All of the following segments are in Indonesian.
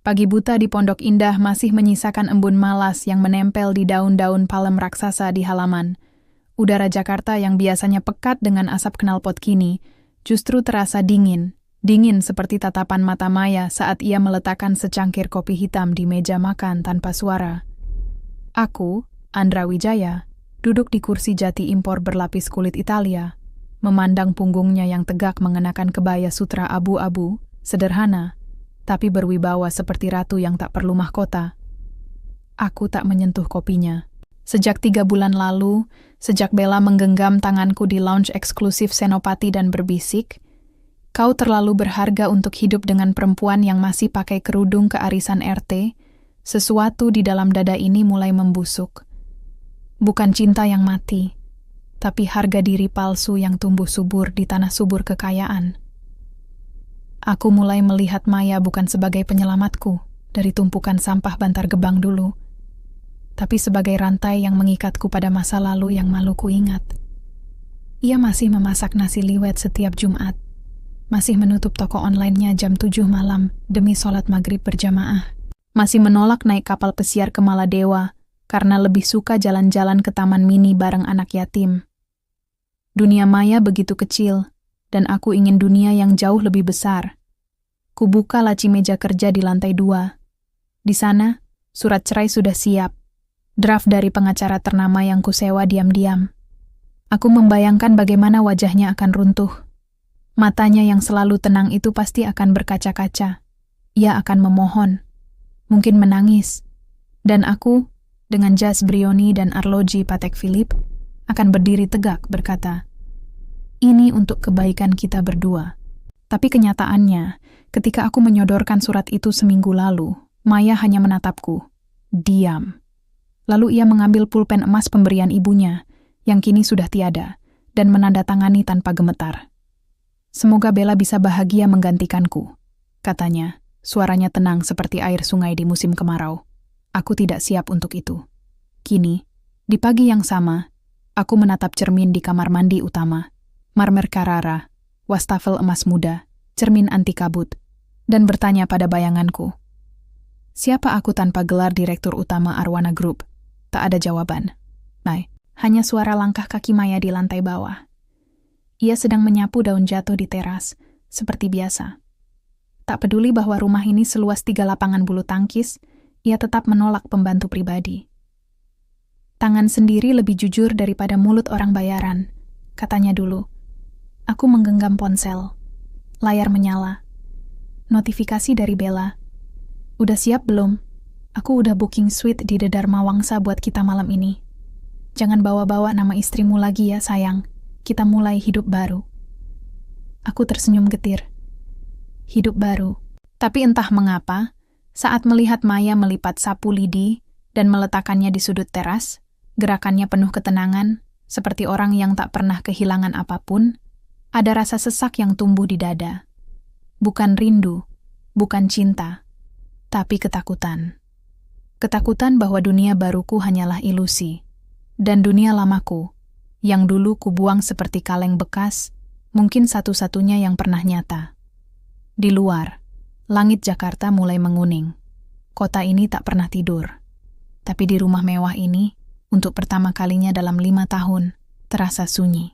Pagi buta di Pondok Indah masih menyisakan embun malas yang menempel di daun-daun palem raksasa di halaman. Udara Jakarta yang biasanya pekat dengan asap knalpot kini justru terasa dingin seperti tatapan mata Maya saat ia meletakkan secangkir kopi hitam di meja makan tanpa suara. Aku, Andra Wijaya, duduk di kursi jati impor berlapis kulit Italia, memandang punggungnya yang tegak mengenakan kebaya sutra abu-abu, sederhana, tapi berwibawa seperti ratu yang tak perlu mahkota. Aku tak menyentuh kopinya. Sejak 3 bulan lalu, sejak Bella menggenggam tanganku di lounge eksklusif Senopati dan berbisik, "Kau terlalu berharga untuk hidup dengan perempuan yang masih pakai kerudung kearisan RT," sesuatu di dalam dada ini mulai membusuk. Bukan cinta yang mati, tapi harga diri palsu yang tumbuh subur di tanah subur kekayaan. Aku mulai melihat Maya bukan sebagai penyelamatku dari tumpukan sampah Bantar Gebang dulu, tapi sebagai rantai yang mengikatku pada masa lalu yang malu ku ingat. Ia masih memasak nasi liwet setiap Jumat, masih menutup toko online-nya jam 7 malam demi sholat maghrib berjamaah, masih menolak naik kapal pesiar ke Maladewa karena lebih suka jalan-jalan ke taman mini bareng anak yatim. Dunia Maya begitu kecil, dan aku ingin dunia yang jauh lebih besar. Kubuka laci meja kerja di lantai 2. Di sana, surat cerai sudah siap. Draft dari pengacara ternama yang kusewa diam-diam. Aku membayangkan bagaimana wajahnya akan runtuh. Matanya yang selalu tenang itu pasti akan berkaca-kaca. Ia akan memohon, mungkin menangis. Dan aku, dengan jas Brioni dan arloji Patek Philippe, akan berdiri tegak berkata, "Ini untuk kebaikan kita berdua." Tapi kenyataannya, ketika aku menyodorkan surat itu seminggu lalu, Maya hanya menatapku. Diam. Lalu ia mengambil pulpen emas pemberian ibunya, yang kini sudah tiada, dan menandatangani tanpa gemetar. "Semoga Bella bisa bahagia menggantikanku," katanya, suaranya tenang seperti air sungai di musim kemarau. Aku tidak siap untuk itu. Kini, di pagi yang sama, aku menatap cermin di kamar mandi utama. Marmer Carrara, wastafel emas muda, cermin anti kabut, dan bertanya pada bayanganku. Siapa aku tanpa gelar Direktur Utama Arwana Group? Tak ada jawaban. Hanya suara langkah kaki Maya di lantai bawah. Ia sedang menyapu daun jatuh di teras, seperti biasa. Tak peduli bahwa rumah ini seluas 3 lapangan bulu tangkis, ia tetap menolak pembantu pribadi. "Tangan sendiri lebih jujur daripada mulut orang bayaran," katanya dulu. Aku menggenggam ponsel. Layar menyala. Notifikasi dari Bella. "Udah siap belum? Aku udah booking suite di The Dharma Wangsa buat kita malam ini. Jangan bawa-bawa nama istrimu lagi ya sayang. Kita mulai hidup baru." Aku tersenyum getir. Hidup baru. Tapi entah mengapa, saat melihat Maya melipat sapu lidi dan meletakkannya di sudut teras, gerakannya penuh ketenangan, seperti orang yang tak pernah kehilangan apapun, ada rasa sesak yang tumbuh di dada. Bukan rindu, bukan cinta, tapi ketakutan. Ketakutan bahwa dunia baruku hanyalah ilusi, dan dunia lamaku, yang dulu kubuang seperti kaleng bekas, mungkin satu-satunya yang pernah nyata. Di luar, langit Jakarta mulai menguning. Kota ini tak pernah tidur. Tapi di rumah mewah ini, untuk pertama kalinya dalam 5 tahun, terasa sunyi.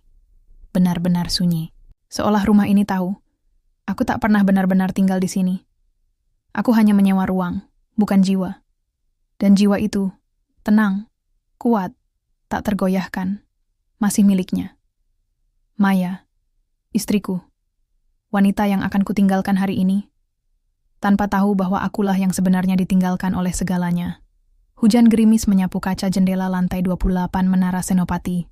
Benar-benar sunyi. Seolah rumah ini tahu, aku tak pernah benar-benar tinggal di sini. Aku hanya menyewa ruang, bukan jiwa. Dan jiwa itu, tenang, kuat, tak tergoyahkan, masih miliknya. Maya, istriku, wanita yang akan kutinggalkan hari ini, tanpa tahu bahwa akulah yang sebenarnya ditinggalkan oleh segalanya. Hujan gerimis menyapu kaca jendela lantai 28 Menara Senopati.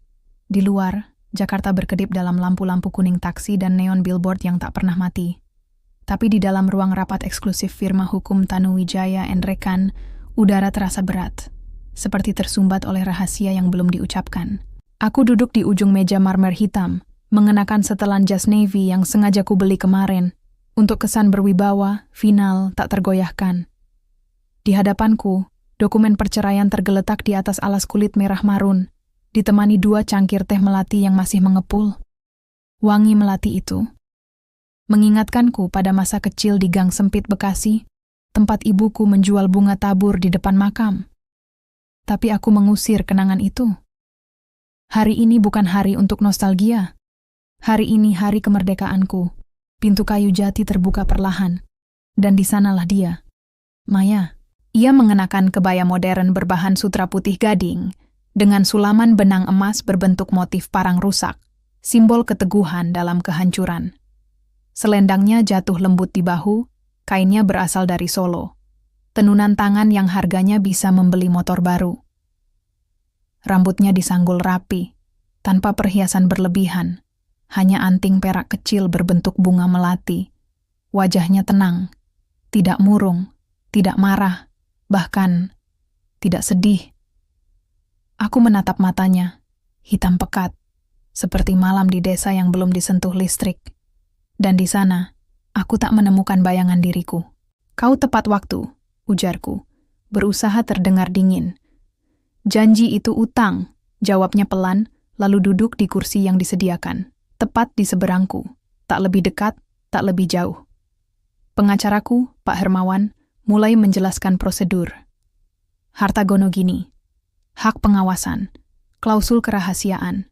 Di luar, Jakarta berkedip dalam lampu-lampu kuning taksi dan neon billboard yang tak pernah mati. Tapi di dalam ruang rapat eksklusif firma hukum Tanu Wijaya & Rekan, udara terasa berat, seperti tersumbat oleh rahasia yang belum diucapkan. Aku duduk di ujung meja marmer hitam, mengenakan setelan jas navy yang sengaja ku beli kemarin, untuk kesan berwibawa, final, tak tergoyahkan. Di hadapanku, dokumen perceraian tergeletak di atas alas kulit merah marun, ditemani 2 cangkir teh melati yang masih mengepul. Wangi melati itu mengingatkanku pada masa kecil di gang sempit Bekasi, tempat ibuku menjual bunga tabur di depan makam. Tapi aku mengusir kenangan itu. Hari ini bukan hari untuk nostalgia. Hari ini hari kemerdekaanku. Pintu kayu jati terbuka perlahan. Dan di sanalah dia, Maya. Ia mengenakan kebaya modern berbahan sutra putih gading, dengan sulaman benang emas berbentuk motif parang rusak, simbol keteguhan dalam kehancuran. Selendangnya jatuh lembut di bahu, kainnya berasal dari Solo. Tenunan tangan yang harganya bisa membeli motor baru. Rambutnya disanggul rapi, tanpa perhiasan berlebihan, hanya anting perak kecil berbentuk bunga melati. Wajahnya tenang, tidak murung, tidak marah, bahkan tidak sedih. Aku menatap matanya, hitam pekat, seperti malam di desa yang belum disentuh listrik. Dan di sana, aku tak menemukan bayangan diriku. Kau tepat waktu, ujarku, berusaha terdengar dingin. Janji itu utang, jawabnya pelan, lalu duduk di kursi yang disediakan, tepat di seberangku, tak lebih dekat, tak lebih jauh. Pengacaraku, Pak Hermawan, mulai menjelaskan prosedur. Harta gonogini, hak pengawasan, klausul kerahasiaan.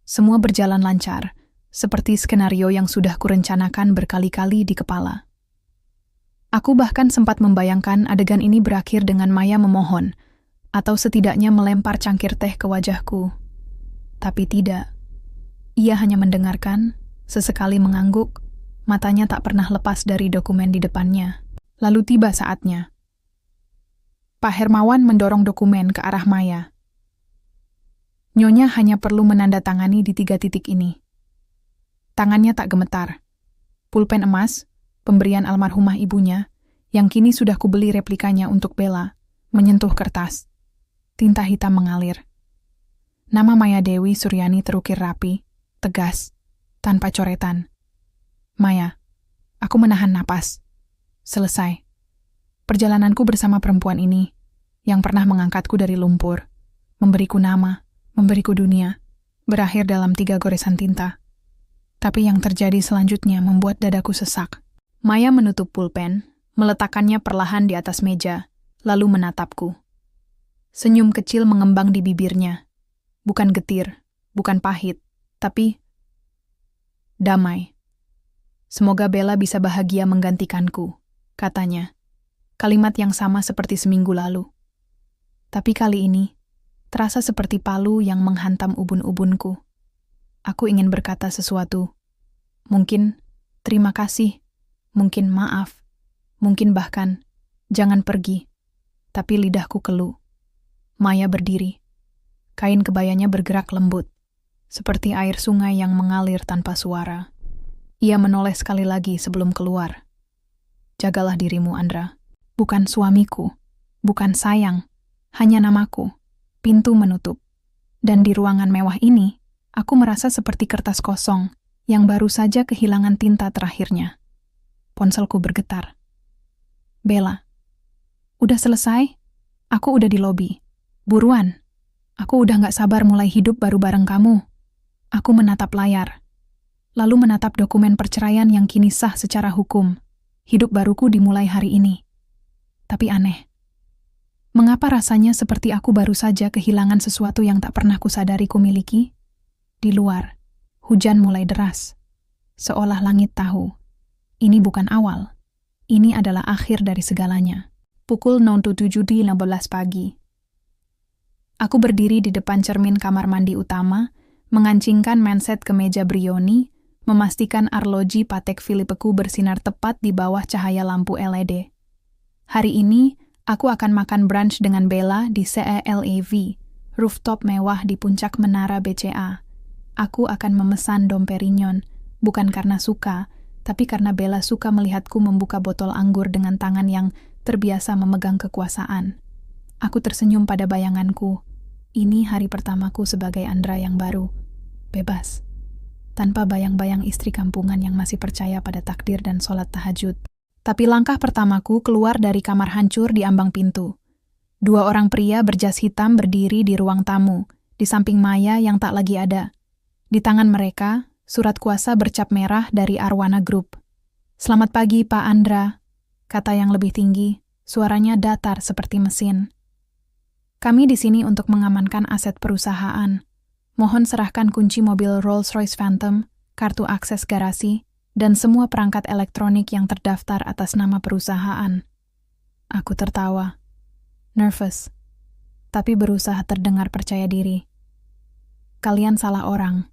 Semua berjalan lancar, seperti skenario yang sudah kurencanakan berkali-kali di kepala. Aku bahkan sempat membayangkan adegan ini berakhir dengan Maya memohon, atau setidaknya melempar cangkir teh ke wajahku. Tapi tidak. Ia hanya mendengarkan, sesekali mengangguk, matanya tak pernah lepas dari dokumen di depannya. Lalu tiba saatnya. Pak Hermawan mendorong dokumen ke arah Maya. Nyonya hanya perlu menandatangani di 3 titik ini. Tangannya tak gemetar. Pulpen emas, pemberian almarhumah ibunya, yang kini sudah kubeli replikanya untuk Bella, menyentuh kertas. Tinta hitam mengalir. Nama Maya Dewi Suryani terukir rapi, tegas, tanpa coretan. Maya, aku menahan napas. Selesai. Perjalananku bersama perempuan ini, yang pernah mengangkatku dari lumpur, memberiku nama, memberiku dunia, berakhir dalam 3 goresan tinta. Tapi yang terjadi selanjutnya membuat dadaku sesak. Maya menutup pulpen, meletakkannya perlahan di atas meja, lalu menatapku. Senyum kecil mengembang di bibirnya. Bukan getir, bukan pahit, tapi damai. Semoga Bella bisa bahagia menggantikanku, katanya. Kalimat yang sama seperti seminggu lalu. Tapi kali ini, terasa seperti palu yang menghantam ubun-ubunku. Aku ingin berkata sesuatu. Mungkin terima kasih, mungkin maaf, mungkin bahkan jangan pergi. Tapi lidahku keluh. Maya berdiri. Kain kebayanya bergerak lembut, seperti air sungai yang mengalir tanpa suara. Ia menoleh sekali lagi sebelum keluar. Jagalah dirimu, Andra. Bukan suamiku, bukan sayang, hanya namaku. Pintu menutup. Dan di ruangan mewah ini, aku merasa seperti kertas kosong yang baru saja kehilangan tinta terakhirnya. Ponselku bergetar. Bella, udah selesai? Aku udah di lobi. Buruan. Aku udah gak sabar mulai hidup baru bareng kamu. Aku menatap layar. Lalu menatap dokumen perceraian yang kini sah secara hukum. Hidup baruku dimulai hari ini. Tapi aneh. Mengapa rasanya seperti aku baru saja kehilangan sesuatu yang tak pernah kusadari kumiliki? Di luar, hujan mulai deras. Seolah langit tahu. Ini bukan awal. Ini adalah akhir dari segalanya. Pukul 07.15 pagi. Aku berdiri di depan cermin kamar mandi utama, mengancingkan manset ke meja Brioni, memastikan arloji Patek Philippeku bersinar tepat di bawah cahaya lampu LED. Hari ini, aku akan makan brunch dengan Bella di CELAV, rooftop mewah di puncak menara BCA. Aku akan memesan Dom Perignon, bukan karena suka, tapi karena Bella suka melihatku membuka botol anggur dengan tangan yang terbiasa memegang kekuasaan. Aku tersenyum pada bayanganku. Ini hari pertamaku sebagai Andra yang baru, bebas, tanpa bayang-bayang istri kampungan yang masih percaya pada takdir dan sholat tahajud. Tapi langkah pertamaku keluar dari kamar hancur di ambang pintu. 2 orang pria berjas hitam berdiri di ruang tamu, di samping Maya yang tak lagi ada. Di tangan mereka, surat kuasa bercap merah dari Arwana Group. Selamat pagi, Pak Andra, kata yang lebih tinggi, suaranya datar seperti mesin. Kami di sini untuk mengamankan aset perusahaan. Mohon serahkan kunci mobil Rolls-Royce Phantom, kartu akses garasi, dan semua perangkat elektronik yang terdaftar atas nama perusahaan. Aku tertawa. Nervous. Tapi berusaha terdengar percaya diri. Kalian salah orang.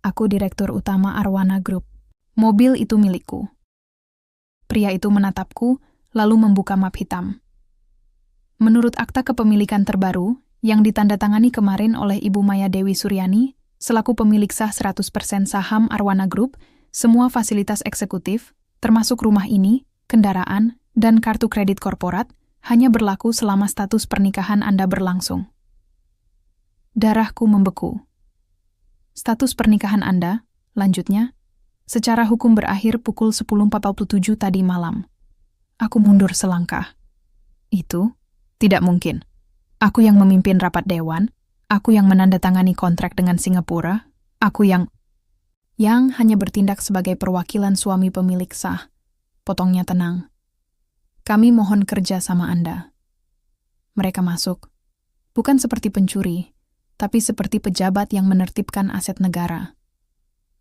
Aku direktur utama Arwana Group. Mobil itu milikku. Pria itu menatapku, lalu membuka map hitam. Menurut akta kepemilikan terbaru, yang ditandatangani kemarin oleh Ibu Maya Dewi Suryani, selaku pemilik sah 100% saham Arwana Group, semua fasilitas eksekutif, termasuk rumah ini, kendaraan, dan kartu kredit korporat, hanya berlaku selama status pernikahan Anda berlangsung. Darahku membeku. Status pernikahan Anda, lanjutnya, secara hukum berakhir pukul 10.47 tadi malam. Aku mundur selangkah. Itu tidak mungkin. Aku yang memimpin rapat dewan, aku yang menandatangani kontrak dengan Singapura, aku yang hanya bertindak sebagai perwakilan suami pemilik sah. Potongnya tenang. Kami mohon kerja sama Anda. Mereka masuk. Bukan seperti pencuri, tapi seperti pejabat yang menertibkan aset negara.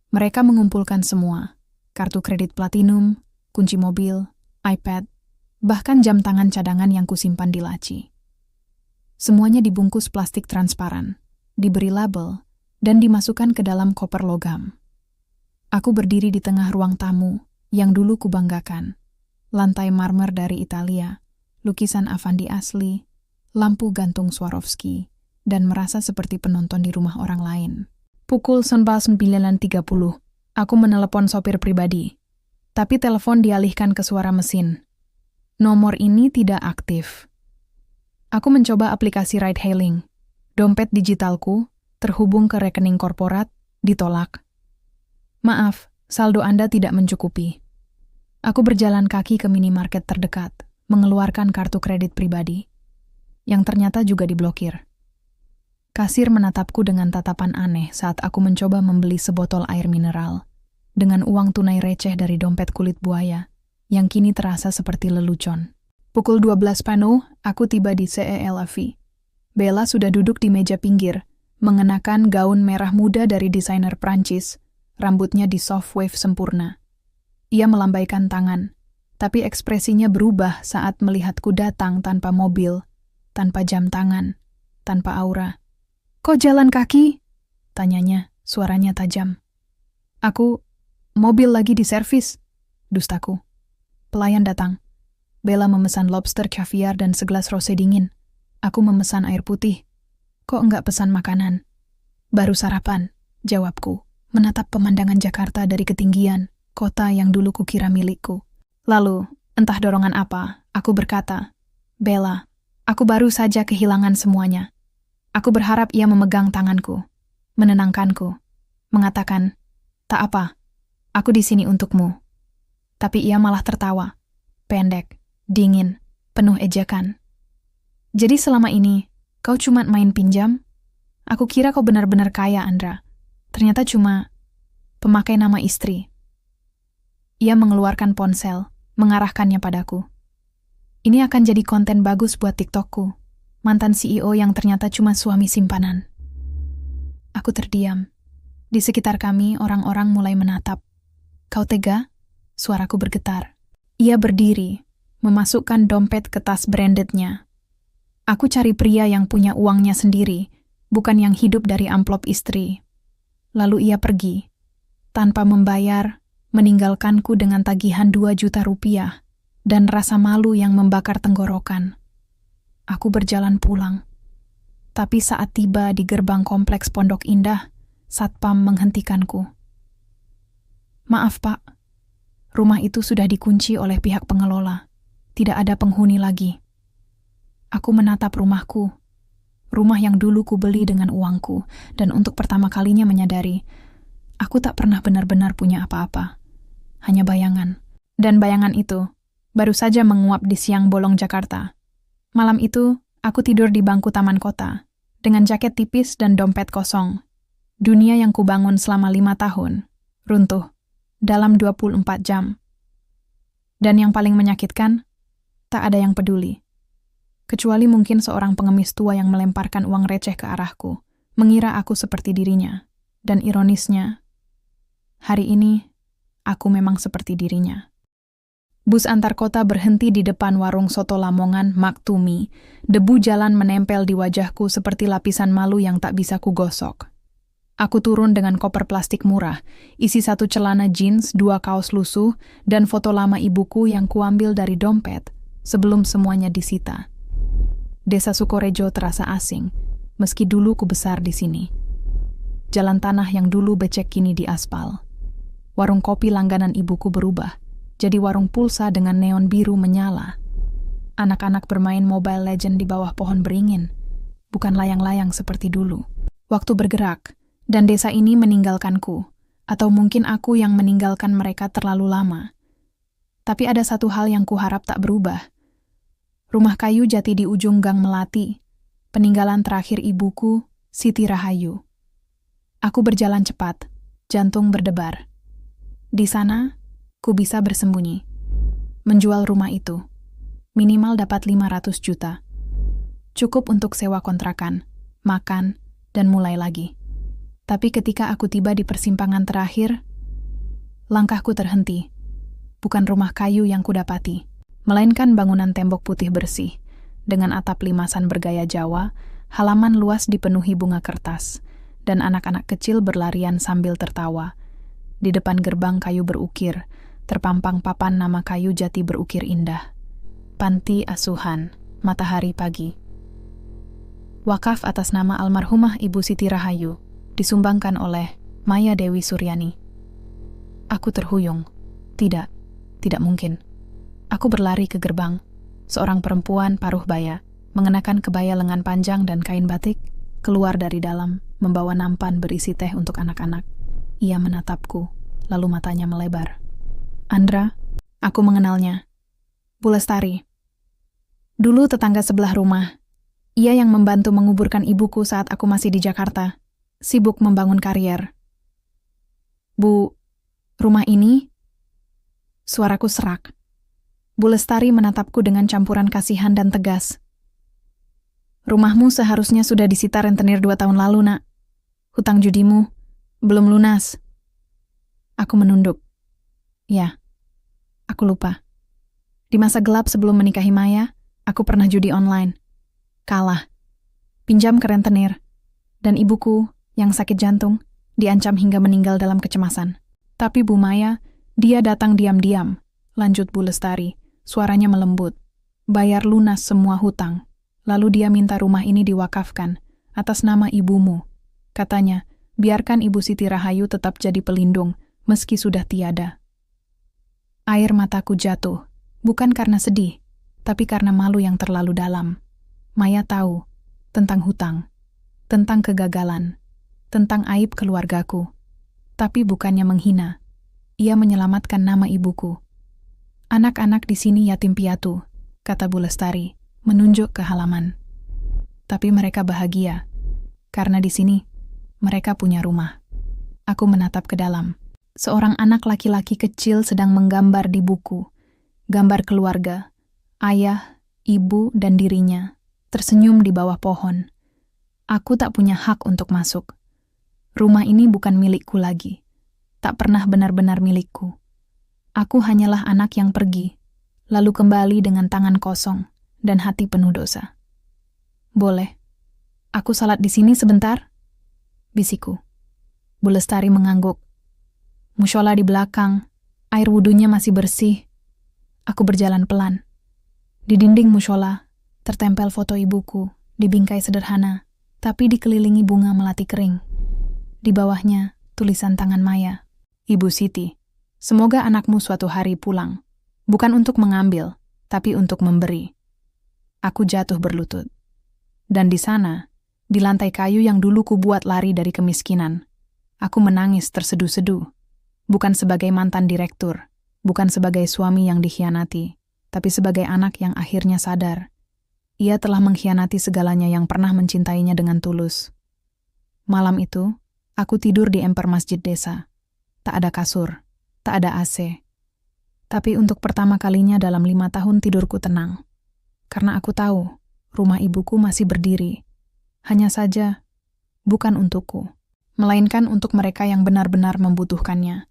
Mereka mengumpulkan semua, kartu kredit platinum, kunci mobil, iPad, bahkan jam tangan cadangan yang kusimpan di laci. Semuanya dibungkus plastik transparan, diberi label, dan dimasukkan ke dalam koper logam. Aku berdiri di tengah ruang tamu yang dulu kubanggakan. Lantai marmer dari Italia, lukisan Avandi asli, lampu gantung Swarovski, dan merasa seperti penonton di rumah orang lain. Pukul 9.30, aku menelepon sopir pribadi. Tapi telepon dialihkan ke suara mesin. Nomor ini tidak aktif. Aku mencoba aplikasi ride-hailing. Dompet digitalku, terhubung ke rekening korporat, ditolak. Maaf, saldo Anda tidak mencukupi. Aku berjalan kaki ke minimarket terdekat, mengeluarkan kartu kredit pribadi, yang ternyata juga diblokir. Kasir menatapku dengan tatapan aneh saat aku mencoba membeli sebotol air mineral, dengan uang tunai receh dari dompet kulit buaya, yang kini terasa seperti lelucon. Pukul 12 penuh, aku tiba di CELAV. Bella sudah duduk di meja pinggir, mengenakan gaun merah muda dari desainer Prancis, rambutnya di soft wave sempurna. Ia melambaikan tangan, tapi ekspresinya berubah saat melihatku datang tanpa mobil, tanpa jam tangan, tanpa aura. "Kok jalan kaki?" tanyanya, suaranya tajam. Mobil lagi di servis," dustaku. Pelayan datang. Bella memesan lobster caviar dan segelas rosé dingin. Aku memesan air putih. "Kok enggak pesan makanan?" "Baru sarapan," jawabku, menatap pemandangan Jakarta dari ketinggian, kota yang dulu kukira milikku. Lalu, entah dorongan apa, aku berkata, "Bella, aku baru saja kehilangan semuanya." Aku berharap ia memegang tanganku, menenangkanku, mengatakan, "Tak apa, aku di sini untukmu." Tapi ia malah tertawa, pendek, dingin, penuh ejekan. "Jadi selama ini, kau cuma main pinjam? Aku kira kau benar-benar kaya, Andra. Ternyata cuma pemakai nama istri." Ia mengeluarkan ponsel, mengarahkannya padaku. "Ini akan jadi konten bagus buat TikTokku. Mantan CEO yang ternyata cuma suami simpanan." Aku terdiam. Di sekitar kami, orang-orang mulai menatap. "Kau tega?" Suaraku bergetar. Ia berdiri, memasukkan dompet ke tas brandednya. Aku cari pria yang punya uangnya sendiri, bukan yang hidup dari amplop istri. Lalu ia pergi, tanpa membayar, meninggalkanku dengan tagihan 2 juta rupiah, dan rasa malu yang membakar tenggorokan. Aku berjalan pulang. Tapi saat tiba di gerbang kompleks Pondok Indah, Satpam menghentikanku. "Maaf, Pak. Rumah itu sudah dikunci oleh pihak pengelola. Tidak ada penghuni lagi." Aku menatap rumahku. Rumah yang dulu kubeli dengan uangku, dan untuk pertama kalinya menyadari, aku tak pernah benar-benar punya apa-apa. Hanya bayangan. Dan bayangan itu baru saja menguap di siang bolong Jakarta. Malam itu, aku tidur di bangku taman kota, dengan jaket tipis dan dompet kosong. Dunia yang kubangun selama 5 tahun, runtuh, dalam 24 jam. Dan yang paling menyakitkan, tak ada yang peduli. Kecuali mungkin seorang pengemis tua yang melemparkan uang receh ke arahku, mengira aku seperti dirinya. Dan ironisnya, hari ini, aku memang seperti dirinya. Bus antar kota berhenti di depan warung soto Lamongan Maktumi. Debu jalan menempel di wajahku seperti lapisan malu yang tak bisa kugosok. Aku turun dengan koper plastik murah, isi 1 celana jeans, 2 kaos lusuh, dan foto lama ibuku yang kuambil dari dompet sebelum semuanya disita. Desa Sukorejo terasa asing, meski dulu ku besar di sini. Jalan tanah yang dulu becek kini diaspal. Warung kopi langganan ibuku berubah, jadi warung pulsa dengan neon biru menyala. Anak-anak bermain Mobile Legends di bawah pohon beringin, bukan layang-layang seperti dulu. Waktu bergerak, dan desa ini meninggalkanku, atau mungkin aku yang meninggalkan mereka terlalu lama. Tapi ada satu hal yang kuharap tak berubah. Rumah kayu jati di ujung Gang Melati, peninggalan terakhir ibuku, Siti Rahayu. Aku berjalan cepat, jantung berdebar. Di sana, ku bisa bersembunyi. Menjual rumah itu, minimal dapat 500 juta. Cukup untuk sewa kontrakan, makan, dan mulai lagi. Tapi ketika aku tiba di persimpangan terakhir, langkahku terhenti. Bukan rumah kayu yang kudapati, melainkan bangunan tembok putih bersih, dengan atap limasan bergaya Jawa, halaman luas dipenuhi bunga kertas, dan anak-anak kecil berlarian sambil tertawa. Di depan gerbang kayu berukir, terpampang papan nama kayu jati berukir indah. Panti Asuhan, Matahari Pagi. Wakaf atas nama almarhumah Ibu Siti Rahayu, disumbangkan oleh Maya Dewi Suryani. Aku terhuyung. Tidak mungkin. Aku berlari ke gerbang. Seorang perempuan paruh baya, mengenakan kebaya lengan panjang dan kain batik, keluar dari dalam, membawa nampan berisi teh untuk anak-anak. Ia menatapku, lalu matanya melebar. Andra, aku mengenalnya. Bu Lestari. Dulu tetangga sebelah rumah. Ia yang membantu menguburkan ibuku saat aku masih di Jakarta. Sibuk membangun karier. Bu, rumah ini? Suaraku serak. Bu Lestari menatapku dengan campuran kasihan dan tegas. Rumahmu seharusnya sudah disita rentenir 2 tahun lalu, nak. Hutang judimu belum lunas. Aku menunduk. Ya, aku lupa. Di masa gelap sebelum menikahi Maya, aku pernah judi online. Kalah. Pinjam ke rentenir. Dan ibuku yang sakit jantung, diancam hingga meninggal dalam kecemasan. Tapi Bu Maya, dia datang diam-diam, lanjut Bu Lestari, suaranya melembut. Bayar lunas semua hutang, lalu dia minta rumah ini diwakafkan, atas nama ibumu. Katanya, biarkan Ibu Siti Rahayu tetap jadi pelindung, meski sudah tiada. Air mataku jatuh, bukan karena sedih, tapi karena malu yang terlalu dalam. Maya tahu, tentang hutang, tentang kegagalan, tentang aib keluargaku. Tapi bukannya menghina, ia menyelamatkan nama ibuku. Anak-anak di sini yatim piatu, kata Bu Lestari, menunjuk ke halaman. Tapi mereka bahagia, karena di sini mereka punya rumah. Aku menatap ke dalam. Seorang anak laki-laki kecil sedang menggambar di buku. Gambar keluarga, ayah, ibu, dan dirinya, tersenyum di bawah pohon. Aku tak punya hak untuk masuk. Rumah ini bukan milikku lagi. Tak pernah benar-benar milikku. Aku hanyalah anak yang pergi, lalu kembali dengan tangan kosong dan hati penuh dosa. Boleh, aku salat di sini sebentar? Bisiku. Bu Lestari mengangguk. Mushola di belakang, air wudunya masih bersih. Aku berjalan pelan. Di dinding mushola, tertempel foto ibuku, di bingkai sederhana, tapi dikelilingi bunga melati kering. Di bawahnya, tulisan tangan Maya. Ibu Siti, semoga anakmu suatu hari pulang. Bukan untuk mengambil, tapi untuk memberi. Aku jatuh berlutut. Dan di sana, di lantai kayu yang dulu kubuat lari dari kemiskinan, aku menangis terseduh-seduh. Bukan sebagai mantan direktur, bukan sebagai suami yang dikhianati, tapi sebagai anak yang akhirnya sadar. Ia telah mengkhianati segalanya yang pernah mencintainya dengan tulus. Malam itu, aku tidur di emper masjid desa. Tak ada kasur, tak ada AC. Tapi untuk pertama kalinya dalam 5 tahun tidurku tenang. Karena aku tahu, rumah ibuku masih berdiri. Hanya saja, bukan untukku, melainkan untuk mereka yang benar-benar membutuhkannya.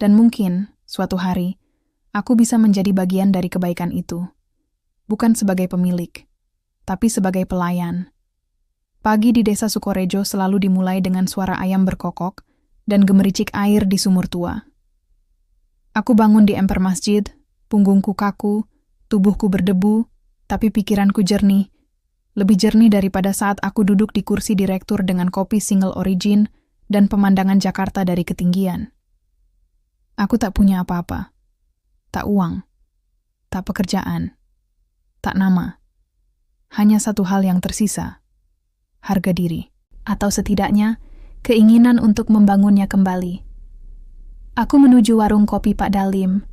Dan mungkin, suatu hari, aku bisa menjadi bagian dari kebaikan itu. Bukan sebagai pemilik, tapi sebagai pelayan. Pagi di desa Sukorejo selalu dimulai dengan suara ayam berkokok dan gemericik air di sumur tua. Aku bangun di emper masjid, punggungku kaku, tubuhku berdebu, tapi pikiranku jernih. Lebih jernih daripada saat aku duduk di kursi direktur dengan kopi single origin dan pemandangan Jakarta dari ketinggian. Aku tak punya apa-apa. Tak uang. Tak pekerjaan. Tak nama. Hanya satu hal yang tersisa. Harga diri. Atau setidaknya, keinginan untuk membangunnya kembali. Aku menuju warung kopi Pak Dalim,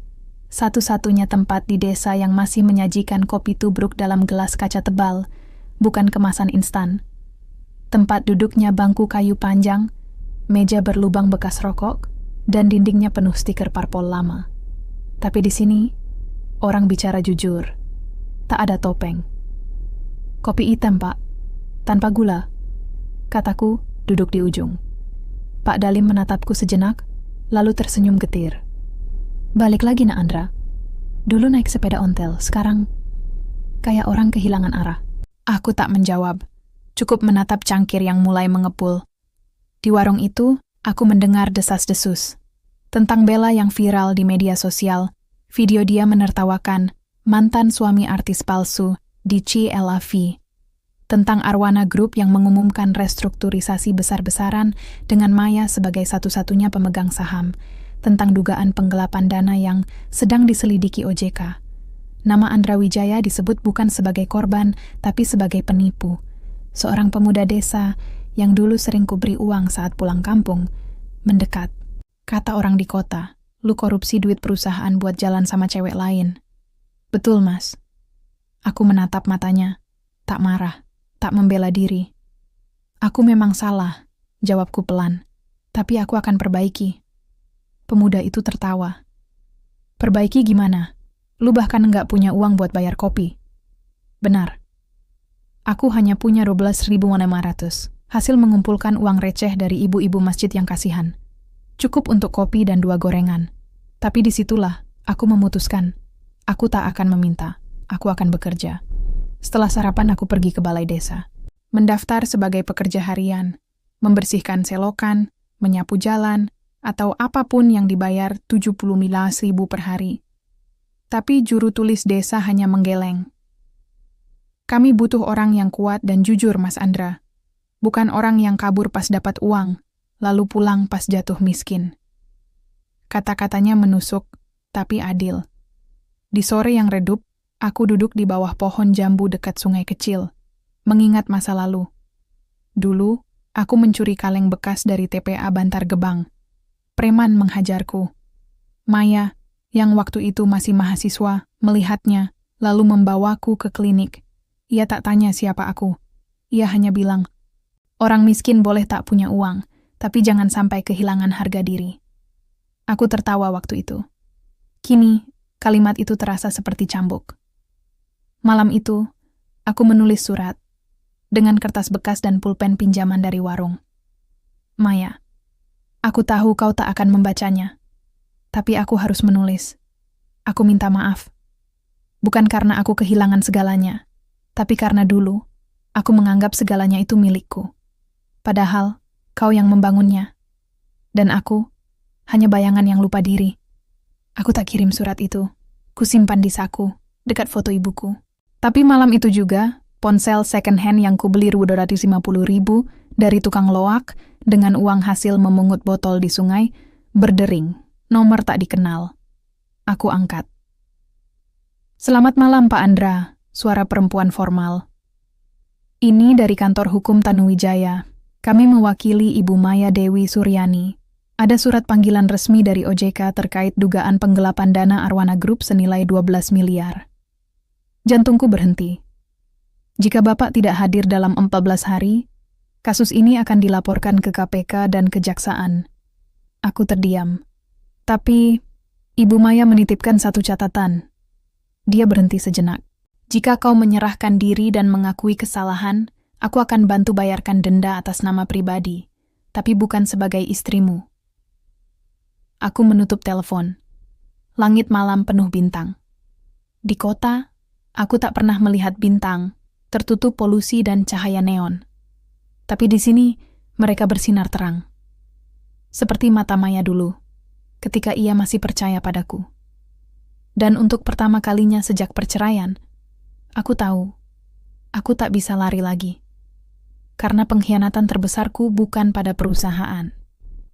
satu-satunya tempat di desa yang masih menyajikan kopi tubruk dalam gelas kaca tebal, bukan kemasan instan. Tempat duduknya bangku kayu panjang, meja berlubang bekas rokok, dan dindingnya penuh stiker parpol lama. Tapi di sini, orang bicara jujur. Tak ada topeng. Kopi hitam, Pak. Tanpa gula. Kataku, duduk di ujung. Pak Dalim menatapku sejenak, lalu tersenyum getir. Balik lagi, Nak Andra. Dulu naik sepeda ontel, sekarang kayak orang kehilangan arah. Aku tak menjawab, cukup menatap cangkir yang mulai mengepul. Di warung itu, aku mendengar desas-desus. Tentang Bella yang viral di media sosial, video dia menertawakan mantan suami artis palsu, Dici Elavi. Tentang Arwana Group yang mengumumkan restrukturisasi besar-besaran dengan Maya sebagai satu-satunya pemegang saham. Tentang dugaan penggelapan dana yang sedang diselidiki OJK. Nama Andra Wijaya disebut bukan sebagai korban, tapi sebagai penipu. Seorang pemuda desa yang dulu sering kuberi uang saat pulang kampung, mendekat. Kata orang di kota, lu korupsi duit perusahaan buat jalan sama cewek lain. Betul, Mas. Aku menatap matanya, tak marah, tak membela diri. Aku memang salah, jawabku pelan. Tapi aku akan perbaiki. Pemuda itu tertawa. Perbaiki gimana? Lu bahkan nggak punya uang buat bayar kopi. Benar. Aku hanya punya 12.500, hasil mengumpulkan uang receh dari ibu-ibu masjid yang kasihan. Cukup untuk kopi dan 2 gorengan. Tapi disitulah, aku memutuskan. Aku tak akan meminta, aku akan bekerja. Setelah sarapan aku pergi ke balai desa. Mendaftar sebagai pekerja harian, membersihkan selokan, menyapu jalan, atau apapun yang dibayar 75.000 per hari. Tapi juru tulis desa hanya menggeleng. Kami butuh orang yang kuat dan jujur, Mas Andra. Bukan orang yang kabur pas dapat uang, lalu pulang pas jatuh miskin. Kata-katanya menusuk, tapi adil. Di sore yang redup, aku duduk di bawah pohon jambu dekat sungai kecil, mengingat masa lalu. Dulu, aku mencuri kaleng bekas dari TPA Bantar Gebang. Preman menghajarku. Maya, yang waktu itu masih mahasiswa, melihatnya, lalu membawaku ke klinik. Ia tak tanya siapa aku. Ia hanya bilang, orang miskin boleh tak punya uang, tapi jangan sampai kehilangan harga diri. Aku tertawa waktu itu. Kini, kalimat itu terasa seperti cambuk. Malam itu, aku menulis surat, dengan kertas bekas dan pulpen pinjaman dari warung. Maya, aku tahu kau tak akan membacanya, tapi aku harus menulis. Aku minta maaf. Bukan karena aku kehilangan segalanya, tapi karena dulu, aku menganggap segalanya itu milikku. Padahal, kau yang membangunnya. Dan aku, hanya bayangan yang lupa diri. Aku tak kirim surat itu. Kusimpan di saku, dekat foto ibuku. Tapi malam itu juga, ponsel second hand yang kubeli 250.000 dari tukang loak dengan uang hasil memungut botol di sungai, berdering, nomor tak dikenal. Aku angkat. Selamat malam, Pak Andra, suara perempuan formal. Ini dari kantor hukum Tanuwijaya. Kami mewakili Ibu Maya Dewi Suryani. Ada surat panggilan resmi dari OJK terkait dugaan penggelapan dana Arwana Group senilai 12 miliar. Jantungku berhenti. Jika Bapak tidak hadir dalam 14 hari, kasus ini akan dilaporkan ke KPK dan Kejaksaan. Aku terdiam. Tapi, Ibu Maya menitipkan satu catatan. Dia berhenti sejenak. Jika kau menyerahkan diri dan mengakui kesalahan, aku akan bantu bayarkan denda atas nama pribadi, tapi bukan sebagai istrimu. Aku menutup telepon. Langit malam penuh bintang. Di kota, aku tak pernah melihat bintang, tertutup polusi dan cahaya neon. Tapi di sini, mereka bersinar terang. Seperti mata Maya dulu, ketika ia masih percaya padaku. Dan untuk pertama kalinya sejak perceraian, aku tahu, aku tak bisa lari lagi. Karena pengkhianatan terbesarku bukan pada perusahaan,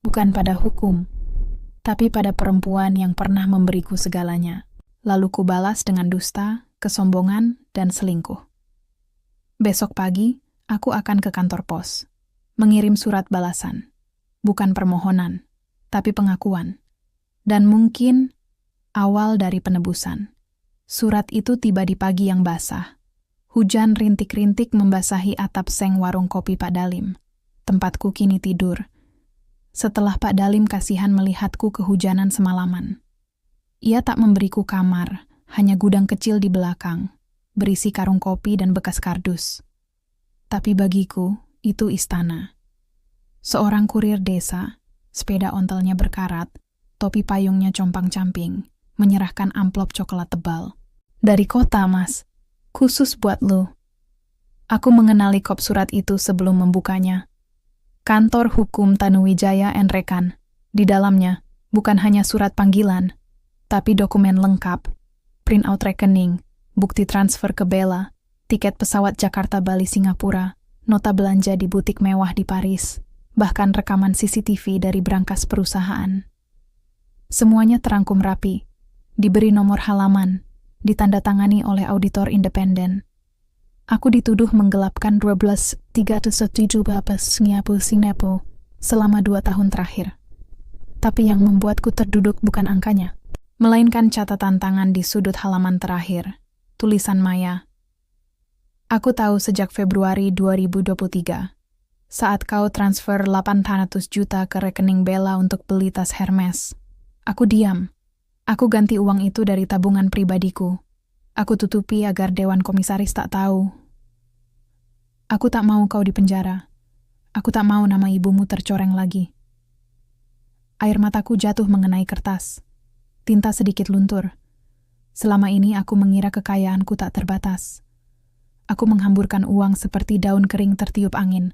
bukan pada hukum, tapi pada perempuan yang pernah memberiku segalanya. Lalu ku balas dengan dusta, kesombongan, dan selingkuh. Besok pagi, aku akan ke kantor pos, mengirim surat balasan. Bukan permohonan, tapi pengakuan. Dan mungkin awal dari penebusan. Surat itu tiba di pagi yang basah. Hujan rintik-rintik membasahi atap seng warung kopi Pak Dalim. Tempatku kini tidur. Setelah Pak Dalim kasihan melihatku kehujanan semalaman. Ia tak memberiku kamar, hanya gudang kecil di belakang, berisi karung kopi dan bekas kardus. Tapi bagiku, itu istana. Seorang kurir desa, sepeda ontelnya berkarat, topi payungnya compang-camping, menyerahkan amplop coklat tebal. Dari kota, Mas. Khusus buat lu. Aku mengenali kop surat itu sebelum membukanya. Kantor Hukum Tanuwijaya & Rekan. Di dalamnya, bukan hanya surat panggilan, tapi dokumen lengkap, print-out rekening, bukti transfer ke Bella, tiket pesawat Jakarta-Bali-Singapura, nota belanja di butik mewah di Paris, bahkan rekaman CCTV dari brankas perusahaan. Semuanya terangkum rapi, diberi nomor halaman, ditandatangani oleh auditor independen. Aku dituduh menggelapkan 12,317 selama 2 tahun terakhir. Tapi yang membuatku terduduk bukan angkanya, melainkan catatan tangan di sudut halaman terakhir, tulisan Maya. Aku tahu sejak Februari 2023, saat kau transfer 800 juta ke rekening Bella untuk beli tas Hermes. Aku diam. Aku ganti uang itu dari tabungan pribadiku. Aku tutupi agar Dewan Komisaris tak tahu. Aku tak mau kau dipenjara. Aku tak mau nama ibumu tercoreng lagi. Air mataku jatuh mengenai kertas. Tinta sedikit luntur. Selama ini aku mengira kekayaanku tak terbatas. Aku menghamburkan uang seperti daun kering tertiup angin,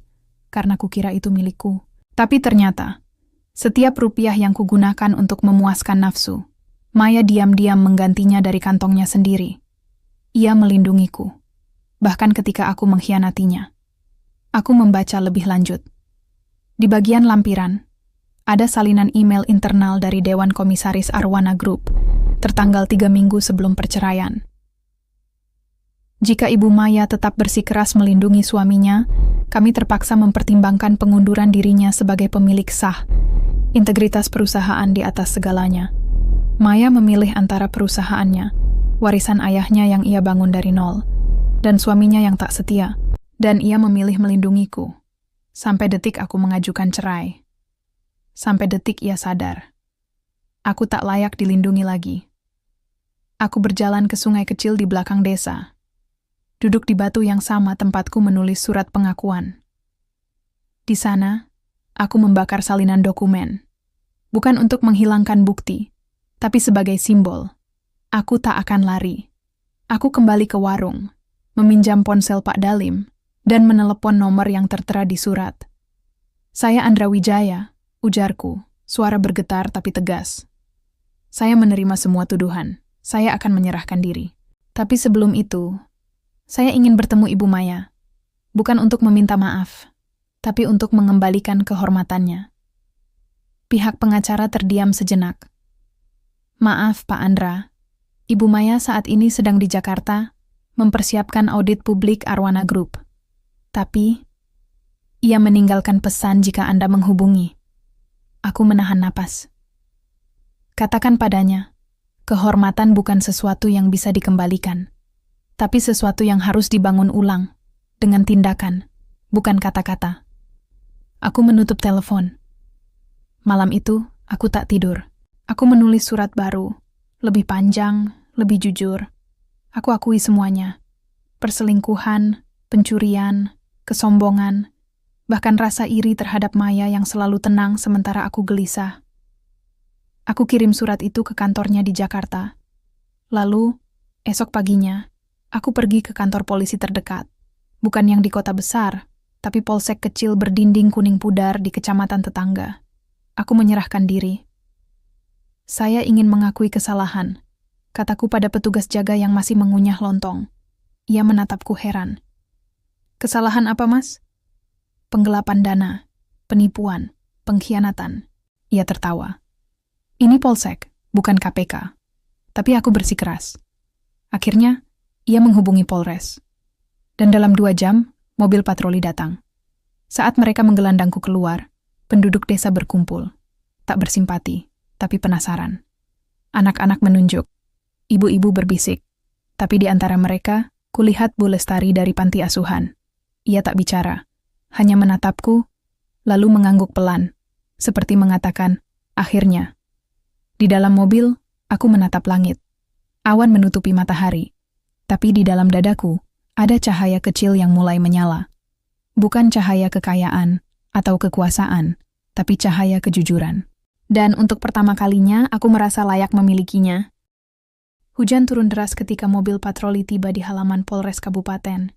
karena kukira itu milikku. Tapi ternyata, setiap rupiah yang kugunakan untuk memuaskan nafsu, Maya diam-diam menggantinya dari kantongnya sendiri. Ia melindungiku, bahkan ketika aku mengkhianatinya. Aku membaca lebih lanjut. Di bagian lampiran, ada salinan email internal dari Dewan Komisaris Arwana Group, tertanggal 3 minggu sebelum perceraian. Jika Ibu Maya tetap bersikeras melindungi suaminya, kami terpaksa mempertimbangkan pengunduran dirinya sebagai pemilik sah, integritas perusahaan di atas segalanya. Maya memilih antara perusahaannya, warisan ayahnya yang ia bangun dari nol, dan suaminya yang tak setia, dan ia memilih melindungiku. Sampai detik aku mengajukan cerai. Sampai detik ia sadar. Aku tak layak dilindungi lagi. Aku berjalan ke sungai kecil di belakang desa. Duduk di batu yang sama tempatku menulis surat pengakuan. Di sana, aku membakar salinan dokumen. Bukan untuk menghilangkan bukti, tapi sebagai simbol. Aku tak akan lari. Aku kembali ke warung, meminjam ponsel Pak Dalim, dan menelepon nomor yang tertera di surat. Saya Andra Wijaya, ujarku, suara bergetar tapi tegas. Saya menerima semua tuduhan. Saya akan menyerahkan diri. Tapi sebelum itu, saya ingin bertemu Ibu Maya. Bukan untuk meminta maaf, tapi untuk mengembalikan kehormatannya. Pihak pengacara terdiam sejenak. Maaf, Pak Andra. Ibu Maya saat ini sedang di Jakarta, mempersiapkan audit publik Arwana Group. Tapi, ia meninggalkan pesan jika Anda menghubungi. Aku menahan napas. Katakan padanya, kehormatan bukan sesuatu yang bisa dikembalikan, tapi sesuatu yang harus dibangun ulang, dengan tindakan, bukan kata-kata. Aku menutup telepon. Malam itu, aku tak tidur. Aku menulis surat baru, lebih panjang, lebih jujur. Aku akui semuanya. Perselingkuhan, pencurian, kesombongan, bahkan rasa iri terhadap Maya yang selalu tenang sementara aku gelisah. Aku kirim surat itu ke kantornya di Jakarta. Lalu, esok paginya, aku pergi ke kantor polisi terdekat. Bukan yang di kota besar, tapi polsek kecil berdinding kuning pudar di kecamatan tetangga. Aku menyerahkan diri. Saya ingin mengakui kesalahan, kataku pada petugas jaga yang masih mengunyah lontong. Ia menatapku heran. Kesalahan apa, Mas? Penggelapan dana, penipuan, pengkhianatan. Ia tertawa. Ini polsek, bukan KPK. Tapi aku bersikeras. Akhirnya, ia menghubungi Polres. Dan dalam 2 jam, mobil patroli datang. Saat mereka menggelandangku keluar, penduduk desa berkumpul. Tak bersimpati, tapi penasaran. Anak-anak menunjuk. Ibu-ibu berbisik. Tapi di antara mereka, kulihat Bu Lestari dari panti asuhan. Ia tak bicara, hanya menatapku, lalu mengangguk pelan, seperti mengatakan, akhirnya. Di dalam mobil, aku menatap langit. Awan menutupi matahari, tapi di dalam dadaku ada cahaya kecil yang mulai menyala. Bukan cahaya kekayaan atau kekuasaan, tapi cahaya kejujuran. Dan untuk pertama kalinya, aku merasa layak memilikinya. Hujan turun deras ketika mobil patroli tiba di halaman Polres Kabupaten.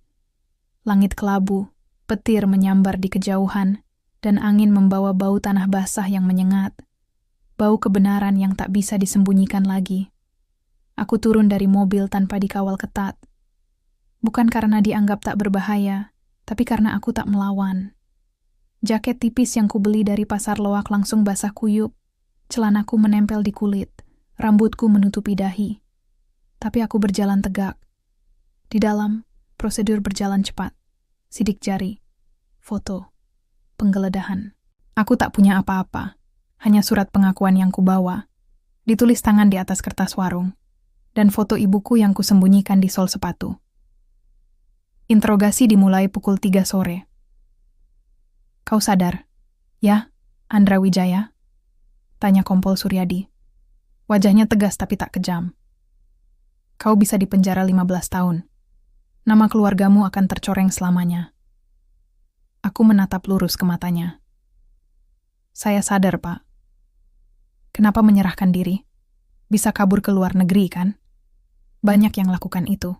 Langit kelabu, petir menyambar di kejauhan, dan angin membawa bau tanah basah yang menyengat. Bau kebenaran yang tak bisa disembunyikan lagi. Aku turun dari mobil tanpa dikawal ketat. Bukan karena dianggap tak berbahaya, tapi karena aku tak melawan. Jaket tipis yang kubeli dari pasar loak langsung basah kuyup. Celanaku menempel di kulit, rambutku menutupi dahi. Tapi aku berjalan tegak. Di dalam, prosedur berjalan cepat. Sidik jari, foto, penggeledahan. Aku tak punya apa-apa, hanya surat pengakuan yang kubawa. Ditulis tangan di atas kertas warung, dan foto ibuku yang kusembunyikan di sol sepatu. Interogasi dimulai pukul 3 sore. Kau sadar? Ya, Andra Wijaya? Tanya Kompol Suryadi. Wajahnya tegas tapi tak kejam. Kau bisa dipenjara 15 tahun. Nama keluargamu akan tercoreng selamanya. Aku menatap lurus ke matanya. Saya sadar, Pak. Kenapa menyerahkan diri? Bisa kabur ke luar negeri, kan? Banyak yang lakukan itu.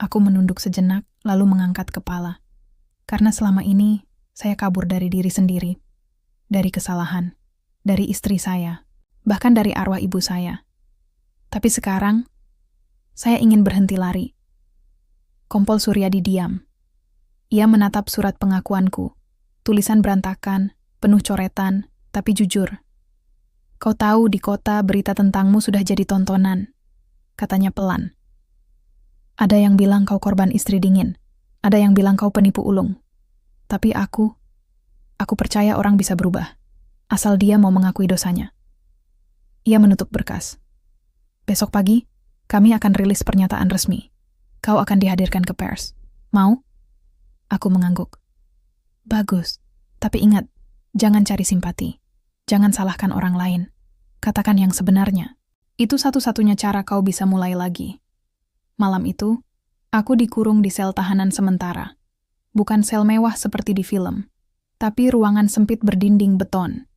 Aku menunduk sejenak, lalu mengangkat kepala. Karena selama ini, saya kabur dari diri sendiri. Dari kesalahan. Dari istri saya. Bahkan dari arwah ibu saya. Tapi sekarang, saya ingin berhenti lari. Kompol Suryadi diam. Ia menatap surat pengakuanku. Tulisan berantakan, penuh coretan, tapi jujur. Kau tahu di kota berita tentangmu sudah jadi tontonan. Katanya pelan. Ada yang bilang kau korban istri dingin. Ada yang bilang kau penipu ulung. Tapi aku percaya orang bisa berubah. Asal dia mau mengakui dosanya. Ia menutup berkas. Besok pagi, kami akan rilis pernyataan resmi. Kau akan dihadirkan ke pers. Mau? Aku mengangguk. Bagus. Tapi ingat, jangan cari simpati. Jangan salahkan orang lain. Katakan yang sebenarnya. Itu satu-satunya cara kau bisa mulai lagi. Malam itu, aku dikurung di sel tahanan sementara. Bukan sel mewah seperti di film, tapi ruangan sempit berdinding beton,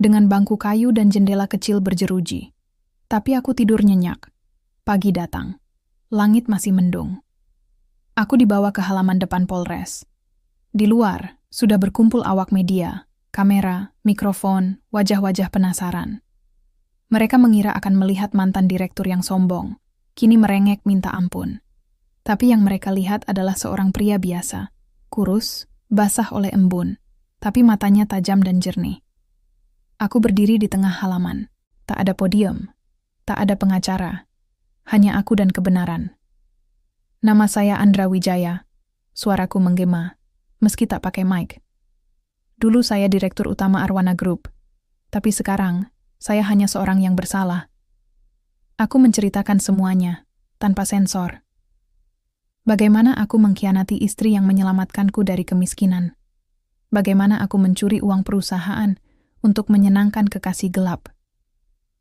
dengan bangku kayu dan jendela kecil berjeruji. Tapi aku tidur nyenyak. Pagi datang. Langit masih mendung. Aku dibawa ke halaman depan Polres. Di luar, sudah berkumpul awak media, kamera, mikrofon, wajah-wajah penasaran. Mereka mengira akan melihat mantan direktur yang sombong, kini merengek minta ampun. Tapi yang mereka lihat adalah seorang pria biasa, kurus, basah oleh embun, tapi matanya tajam dan jernih. Aku berdiri di tengah halaman. Tak ada podium, tak ada pengacara. Hanya aku dan kebenaran. Nama saya Andra Wijaya. Suaraku menggema, meski tak pakai mic. Dulu saya direktur utama Arwana Group. Tapi sekarang, saya hanya seorang yang bersalah. Aku menceritakan semuanya, tanpa sensor. Bagaimana aku mengkhianati istri yang menyelamatkanku dari kemiskinan. Bagaimana aku mencuri uang perusahaan untuk menyenangkan kekasih gelap.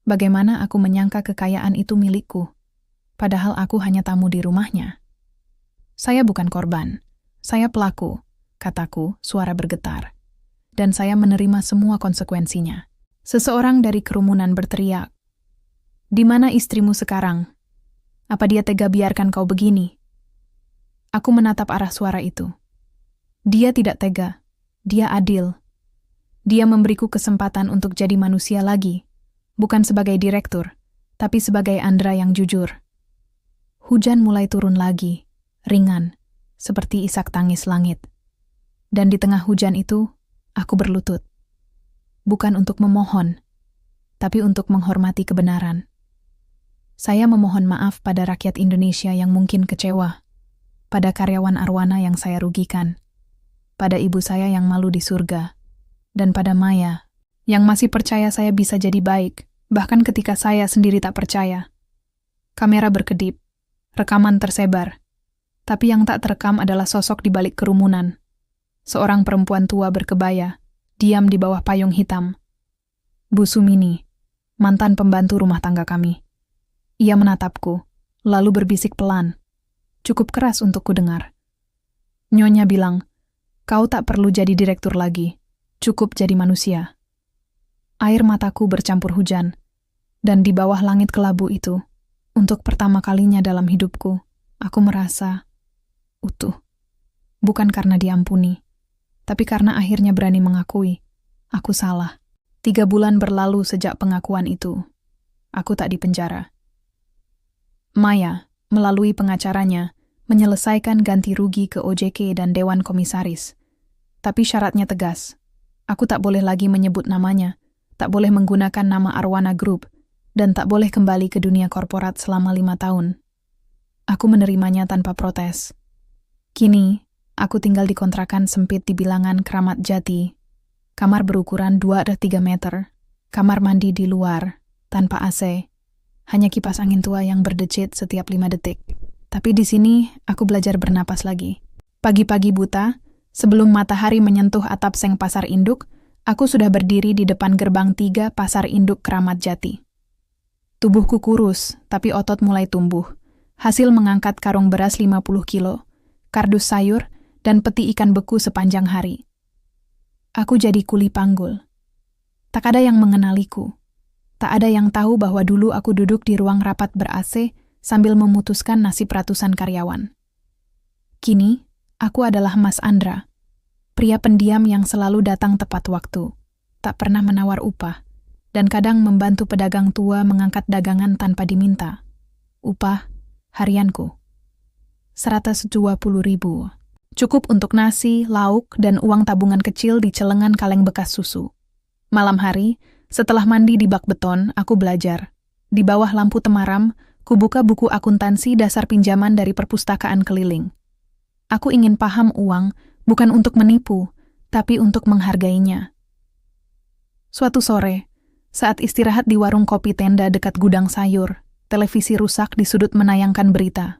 Bagaimana aku menyangka kekayaan itu milikku, padahal aku hanya tamu di rumahnya. Saya bukan korban, saya pelaku, kataku, suara bergetar. Dan saya menerima semua konsekuensinya. Seseorang dari kerumunan berteriak, "Di mana istrimu sekarang? Apa dia tega biarkan kau begini?" Aku menatap arah suara itu. Dia tidak tega, dia adil. Dia memberiku kesempatan untuk jadi manusia lagi, bukan sebagai direktur, tapi sebagai Andra yang jujur. Hujan mulai turun lagi, ringan, seperti isak tangis langit. Dan di tengah hujan itu, aku berlutut. Bukan untuk memohon, tapi untuk menghormati kebenaran. Saya memohon maaf pada rakyat Indonesia yang mungkin kecewa, pada karyawan Arwana yang saya rugikan, pada ibu saya yang malu di surga, dan pada Maya, yang masih percaya saya bisa jadi baik, bahkan ketika saya sendiri tak percaya. Kamera berkedip, rekaman tersebar, tapi yang tak terekam adalah sosok di balik kerumunan. Seorang perempuan tua berkebaya, diam di bawah payung hitam. Bu Sumini, mantan pembantu rumah tangga kami. Ia menatapku, lalu berbisik pelan, cukup keras untuk kudengar. Nyonya bilang, "Kau tak perlu jadi direktur lagi. Cukup jadi manusia." Air mataku bercampur hujan, dan di bawah langit kelabu itu, untuk pertama kalinya dalam hidupku, aku merasa utuh. Bukan karena diampuni, tapi karena akhirnya berani mengakui, aku salah. 3 bulan berlalu sejak pengakuan itu. Aku tak dipenjara. Maya, melalui pengacaranya, menyelesaikan ganti rugi ke OJK dan Dewan Komisaris. Tapi syaratnya tegas. Aku tak boleh lagi menyebut namanya, tak boleh menggunakan nama Arwana Group, dan tak boleh kembali ke dunia korporat selama 5 tahun. Aku menerimanya tanpa protes. Kini, aku tinggal di kontrakan sempit di bilangan Kramat Jati. Kamar berukuran 2-3 meter, kamar mandi di luar, tanpa AC, hanya kipas angin tua yang berdecit setiap 5 detik. Tapi di sini, aku belajar bernapas lagi. Pagi-pagi buta, sebelum matahari menyentuh atap seng pasar induk, aku sudah berdiri di depan gerbang 3 pasar induk Kramat Jati. Tubuhku kurus, tapi otot mulai tumbuh. Hasil mengangkat karung beras 50 kilo, kardus sayur, dan peti ikan beku sepanjang hari. Aku jadi kuli panggul. Tak ada yang mengenaliku. Tak ada yang tahu bahwa dulu aku duduk di ruang rapat ber-AC sambil memutuskan nasib ratusan karyawan. Kini, aku adalah Mas Andra, pria pendiam yang selalu datang tepat waktu, tak pernah menawar upah, dan kadang membantu pedagang tua mengangkat dagangan tanpa diminta. Upah harianku 120.000. Cukup untuk nasi, lauk, dan uang tabungan kecil di celengan kaleng bekas susu. Malam hari, setelah mandi di bak beton, aku belajar. Di bawah lampu temaram, kubuka buku akuntansi dasar pinjaman dari perpustakaan keliling. Aku ingin paham uang, bukan untuk menipu, tapi untuk menghargainya. Suatu sore, saat istirahat di warung kopi tenda dekat gudang sayur, televisi rusak di sudut menayangkan berita.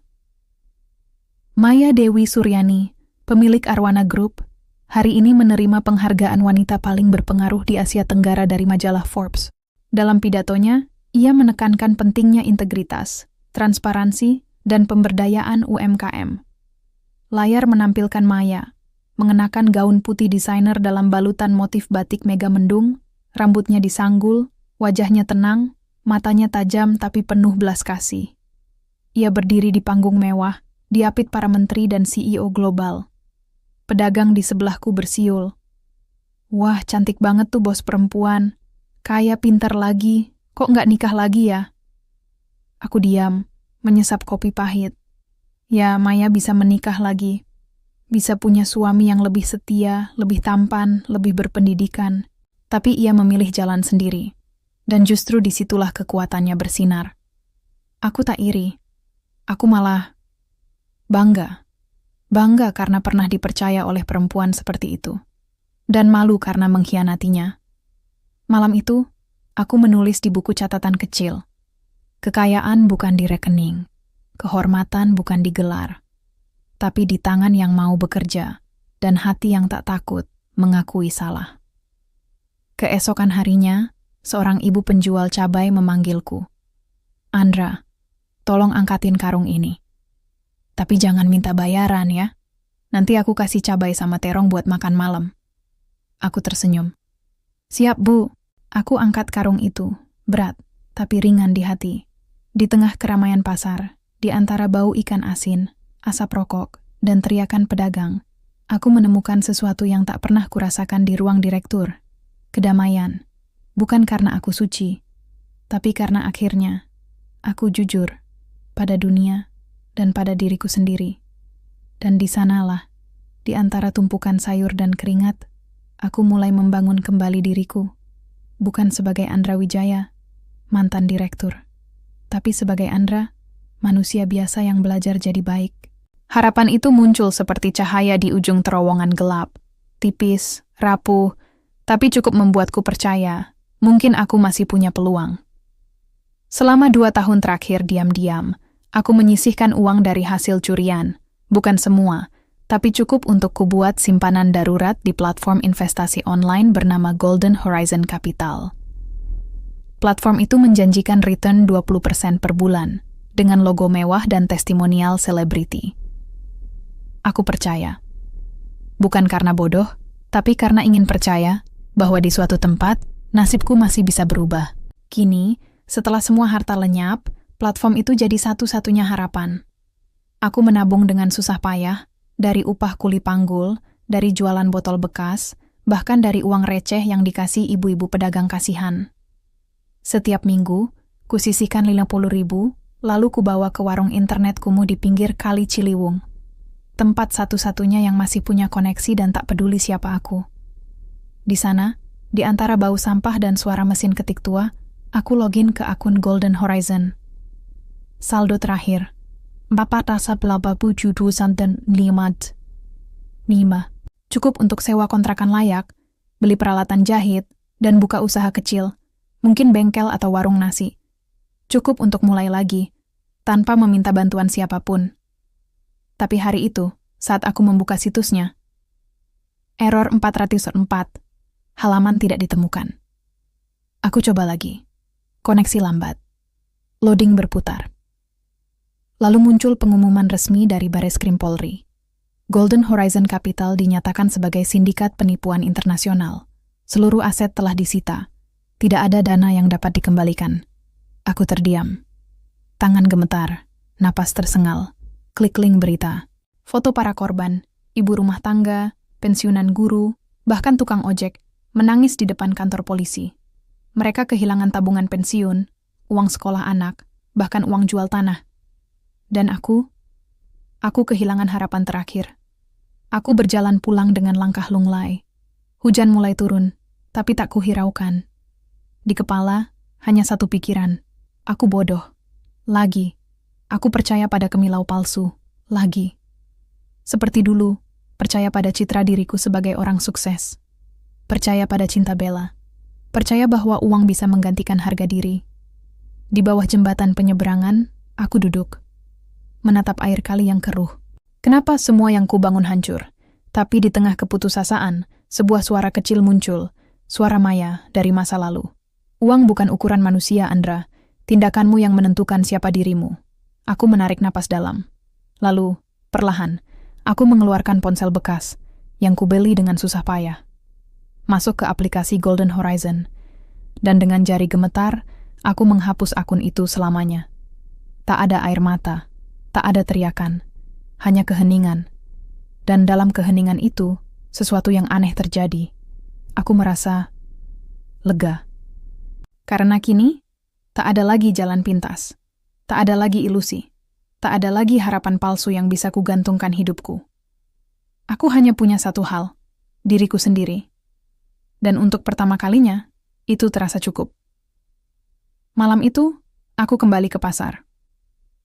Maya Dewi Suryani, pemilik Arwana Group, hari ini menerima penghargaan wanita paling berpengaruh di Asia Tenggara dari majalah Forbes. Dalam pidatonya, ia menekankan pentingnya integritas, transparansi, dan pemberdayaan UMKM. Layar menampilkan Maya, mengenakan gaun putih desainer dalam balutan motif batik mega mendung, rambutnya disanggul, wajahnya tenang, matanya tajam tapi penuh belas kasih. Ia berdiri di panggung mewah, diapit para menteri dan CEO global. Pedagang di sebelahku bersiul. "Wah, cantik banget tuh bos perempuan. Kaya, pintar lagi. Kok nggak nikah lagi ya?" Aku diam, menyesap kopi pahit. Ya, Maya bisa menikah lagi. Bisa punya suami yang lebih setia, lebih tampan, lebih berpendidikan. Tapi ia memilih jalan sendiri. Dan justru disitulah kekuatannya bersinar. Aku tak iri. Aku malah bangga. Bangga karena pernah dipercaya oleh perempuan seperti itu. Dan malu karena mengkhianatinya. Malam itu, aku menulis di buku catatan kecil. Kekayaan bukan di rekening. Kehormatan bukan di gelar. Tapi di tangan yang mau bekerja. Dan hati yang tak takut mengakui salah. Keesokan harinya, seorang ibu penjual cabai memanggilku. Andra, tolong angkatin karung ini. Tapi jangan minta bayaran ya. Nanti aku kasih cabai sama terong buat makan malam. Aku tersenyum. Siap, Bu. Aku angkat karung itu. Berat, tapi ringan di hati. Di tengah keramaian pasar, di antara bau ikan asin, asap rokok, dan teriakan pedagang, aku menemukan sesuatu yang tak pernah kurasakan di ruang direktur. Kedamaian. Bukan karena aku suci, tapi karena akhirnya aku jujur pada dunia dan pada diriku sendiri. Dan di sanalah, di antara tumpukan sayur dan keringat, aku mulai membangun kembali diriku. Bukan sebagai Andra Wijaya, mantan direktur, tapi sebagai Andra, manusia biasa yang belajar jadi baik. Harapan itu muncul seperti cahaya di ujung terowongan gelap. Tipis, rapuh, tapi cukup membuatku percaya, mungkin aku masih punya peluang. Selama 2 tahun terakhir diam-diam, aku menyisihkan uang dari hasil curian. Bukan semua, tapi cukup untuk kubuat simpanan darurat di platform investasi online bernama Golden Horizon Capital. Platform itu menjanjikan return 20% per bulan, dengan logo mewah dan testimonial selebriti. Aku percaya. Bukan karena bodoh, tapi karena ingin percaya bahwa di suatu tempat, nasibku masih bisa berubah. Kini, setelah semua harta lenyap, platform itu jadi satu-satunya harapan. Aku menabung dengan susah payah, dari upah kuli panggul, dari jualan botol bekas, bahkan dari uang receh yang dikasih ibu-ibu pedagang kasihan. Setiap minggu, kusisihkan 50.000, lalu kubawa ke warung internet kumuh di pinggir Kali Ciliwung. Tempat satu-satunya yang masih punya koneksi dan tak peduli siapa aku. Di sana, di antara bau sampah dan suara mesin ketik tua, aku login ke akun Golden Horizon. Saldo terakhir, 487,5. Cukup untuk sewa kontrakan layak, beli peralatan jahit, dan buka usaha kecil, mungkin bengkel atau warung nasi. Cukup untuk mulai lagi, tanpa meminta bantuan siapapun. Tapi hari itu, saat aku membuka situsnya, error 404, halaman tidak ditemukan. Aku coba lagi. Koneksi lambat. Loading berputar. Lalu muncul pengumuman resmi dari Bareskrim Polri. Golden Horizon Capital dinyatakan sebagai sindikat penipuan internasional. Seluruh aset telah disita. Tidak ada dana yang dapat dikembalikan. Aku terdiam. Tangan gemetar, napas tersengal. Klik link berita. Foto para korban, ibu rumah tangga, pensiunan guru, bahkan tukang ojek, menangis di depan kantor polisi. Mereka kehilangan tabungan pensiun, uang sekolah anak, bahkan uang jual tanah. Dan aku kehilangan harapan terakhir. Aku berjalan pulang dengan langkah lunglai. Hujan mulai turun, tapi tak kuhiraukan. Di kepala, hanya satu pikiran. Aku bodoh. Lagi. Aku percaya pada kemilau palsu. Lagi. Seperti dulu, percaya pada citra diriku sebagai orang sukses. Percaya pada cinta bela. Percaya bahwa uang bisa menggantikan harga diri. Di bawah jembatan penyeberangan, aku duduk. Menatap air kali yang keruh. Kenapa semua yang kubangun hancur? Tapi di tengah keputusasaan, sebuah suara kecil muncul. Suara Maya dari masa lalu. Uang bukan ukuran manusia, Andra. Tindakanmu yang menentukan siapa dirimu. Aku menarik napas dalam. Lalu, perlahan, aku mengeluarkan ponsel bekas yang kubeli dengan susah payah. Masuk ke aplikasi Golden Horizon. Dan dengan jari gemetar, aku menghapus akun itu selamanya. Tak ada air mata. Tak ada teriakan, hanya keheningan. Dan dalam keheningan itu, sesuatu yang aneh terjadi. Aku merasa lega. Karena kini, tak ada lagi jalan pintas. Tak ada lagi ilusi. Tak ada lagi harapan palsu yang bisa kugantungkan hidupku. Aku hanya punya satu hal, diriku sendiri. Dan untuk pertama kalinya, itu terasa cukup. Malam itu, aku kembali ke pasar.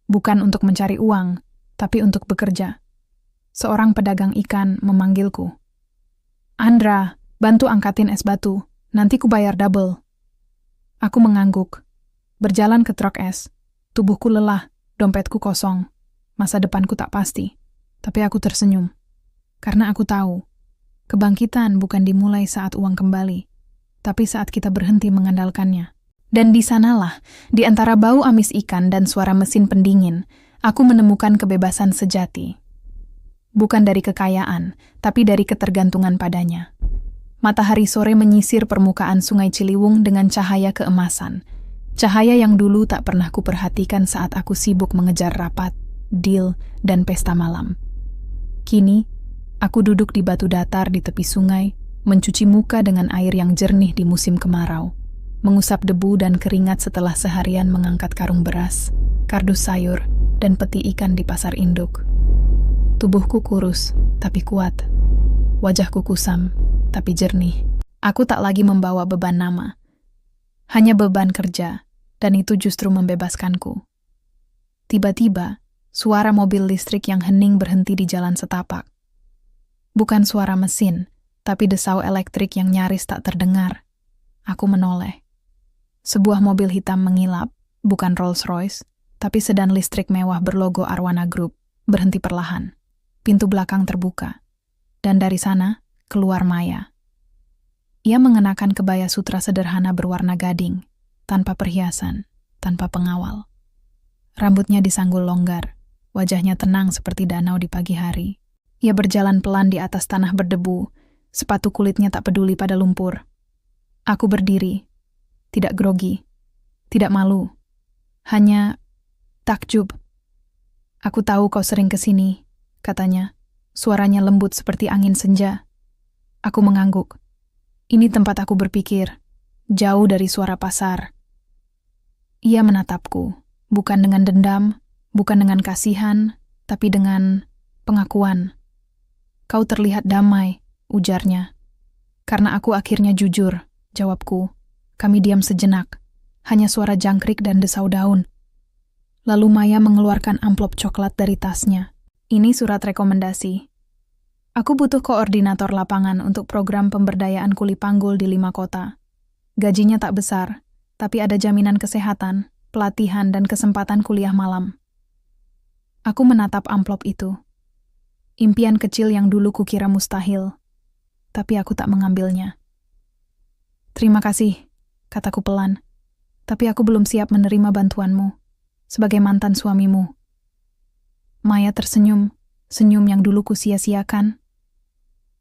Bukan untuk mencari uang, tapi untuk bekerja. Seorang pedagang ikan memanggilku. Andra, bantu angkatin es batu, nanti ku bayar double. Aku mengangguk, berjalan ke truk es. Tubuhku lelah, dompetku kosong. Masa depanku tak pasti, tapi aku tersenyum. Karena aku tahu, kebangkitan bukan dimulai saat uang kembali, tapi saat kita berhenti mengandalkannya. Dan di sanalah, di antara bau amis ikan dan suara mesin pendingin, aku menemukan kebebasan sejati. Bukan dari kekayaan, tapi dari ketergantungan padanya. Matahari sore menyisir permukaan Sungai Ciliwung dengan cahaya keemasan. Cahaya yang dulu tak pernah kuperhatikan saat aku sibuk mengejar rapat, deal, dan pesta malam. Kini, aku duduk di batu datar di tepi sungai, mencuci muka dengan air yang jernih di musim kemarau, mengusap debu dan keringat setelah seharian mengangkat karung beras, kardus sayur, dan peti ikan di pasar induk. Tubuhku kurus, tapi kuat. Wajahku kusam, tapi jernih. Aku tak lagi membawa beban nama. Hanya beban kerja, dan itu justru membebaskanku. Tiba-tiba, suara mobil listrik yang hening berhenti di jalan setapak. Bukan suara mesin, tapi desau elektrik yang nyaris tak terdengar. Aku menoleh. Sebuah mobil hitam mengilap, bukan Rolls-Royce, tapi sedan listrik mewah berlogo Arwana Group, berhenti perlahan. Pintu belakang terbuka, dan dari sana keluar Maya. Ia mengenakan kebaya sutra sederhana berwarna gading, tanpa perhiasan, tanpa pengawal. Rambutnya disanggul longgar, wajahnya tenang seperti danau di pagi hari. Ia berjalan pelan di atas tanah berdebu, sepatu kulitnya tak peduli pada lumpur. Aku berdiri, tidak grogi, tidak malu, hanya takjub. "Aku tahu kau sering kesini," katanya. Suaranya lembut seperti angin senja. Aku mengangguk. Ini tempat aku berpikir, jauh dari suara pasar. Ia menatapku, bukan dengan dendam, bukan dengan kasihan, tapi dengan pengakuan. "Kau terlihat damai," ujarnya. "Karena aku akhirnya jujur," jawabku. Kami diam sejenak, hanya suara jangkrik dan desau daun. Lalu Maya mengeluarkan amplop coklat dari tasnya. "Ini surat rekomendasi. Aku butuh koordinator lapangan untuk program pemberdayaan kuli panggul di 5 kota. Gajinya tak besar, tapi ada jaminan kesehatan, pelatihan, dan kesempatan kuliah malam." Aku menatap amplop itu. Impian kecil yang dulu kukira mustahil, tapi aku tak mengambilnya. "Terima kasih," kataku pelan, "tapi aku belum siap menerima bantuanmu, sebagai mantan suamimu." Maya tersenyum, senyum yang dulu kusia-siakan.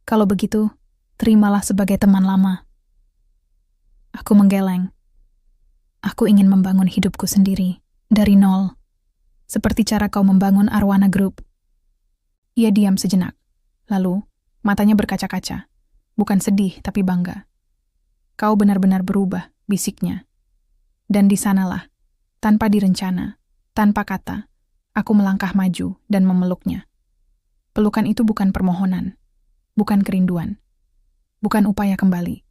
"Kalau begitu, terimalah sebagai teman lama." Aku menggeleng. Aku ingin membangun hidupku sendiri, dari nol, seperti cara kau membangun Arwana Group. Ia diam sejenak, lalu matanya berkaca-kaca, bukan sedih tapi bangga. "Kau benar-benar berubah," bisiknya. Dan di sanalah, tanpa direncana, tanpa kata, aku melangkah maju dan memeluknya. Pelukan itu bukan permohonan, bukan kerinduan, bukan upaya kembali,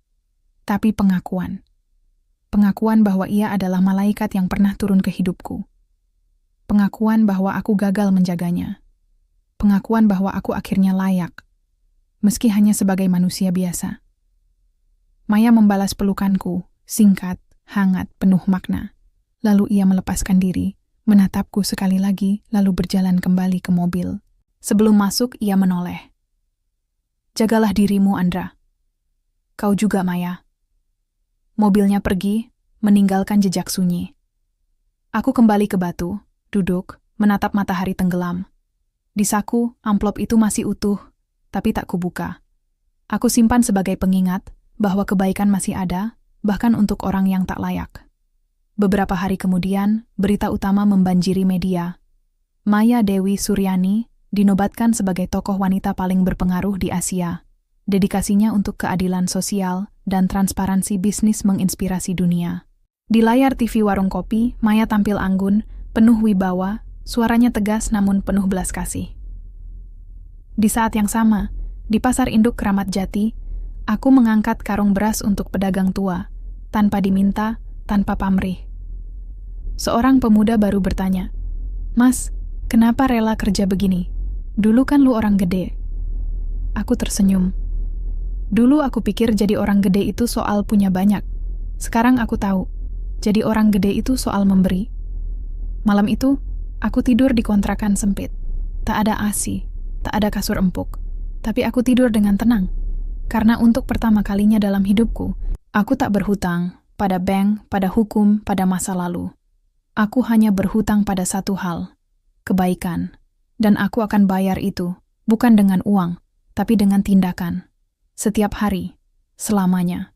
tapi pengakuan. Pengakuan bahwa ia adalah malaikat yang pernah turun ke hidupku. Pengakuan bahwa aku gagal menjaganya. Pengakuan bahwa aku akhirnya layak, meski hanya sebagai manusia biasa. Maya membalas pelukanku, singkat, hangat, penuh makna. Lalu ia melepaskan diri, menatapku sekali lagi, lalu berjalan kembali ke mobil. Sebelum masuk, ia menoleh. "Jagalah dirimu, Andra. Kau juga, Maya." Mobilnya pergi, meninggalkan jejak sunyi. Aku kembali ke batu, duduk, menatap matahari tenggelam. Di saku, amplop itu masih utuh, tapi tak kubuka. Aku simpan sebagai pengingat bahwa kebaikan masih ada, bahkan untuk orang yang tak layak. Beberapa hari kemudian, berita utama membanjiri media. Maya Dewi Suryani dinobatkan sebagai tokoh wanita paling berpengaruh di Asia. Dedikasinya untuk keadilan sosial dan transparansi bisnis menginspirasi dunia. Di layar TV warung kopi, Maya tampil anggun, penuh wibawa, suaranya tegas namun penuh belas kasih. Di saat yang sama, di pasar induk Keramat Jati, aku mengangkat karung beras untuk pedagang tua, tanpa diminta, tanpa pamrih. Seorang pemuda baru bertanya, "Mas, kenapa rela kerja begini? Dulu kan lu orang gede." Aku tersenyum. Dulu aku pikir jadi orang gede itu soal punya banyak. Sekarang aku tahu, jadi orang gede itu soal memberi. Malam itu, aku tidur di kontrakan sempit. Tak ada AC, tak ada kasur empuk. Tapi aku tidur dengan tenang. Karena untuk pertama kalinya dalam hidupku, Aku tak berhutang pada bank, pada hukum, pada masa lalu. Aku hanya berhutang pada satu hal, kebaikan. Dan aku akan bayar itu, bukan dengan uang, tapi dengan tindakan. Setiap hari, selamanya.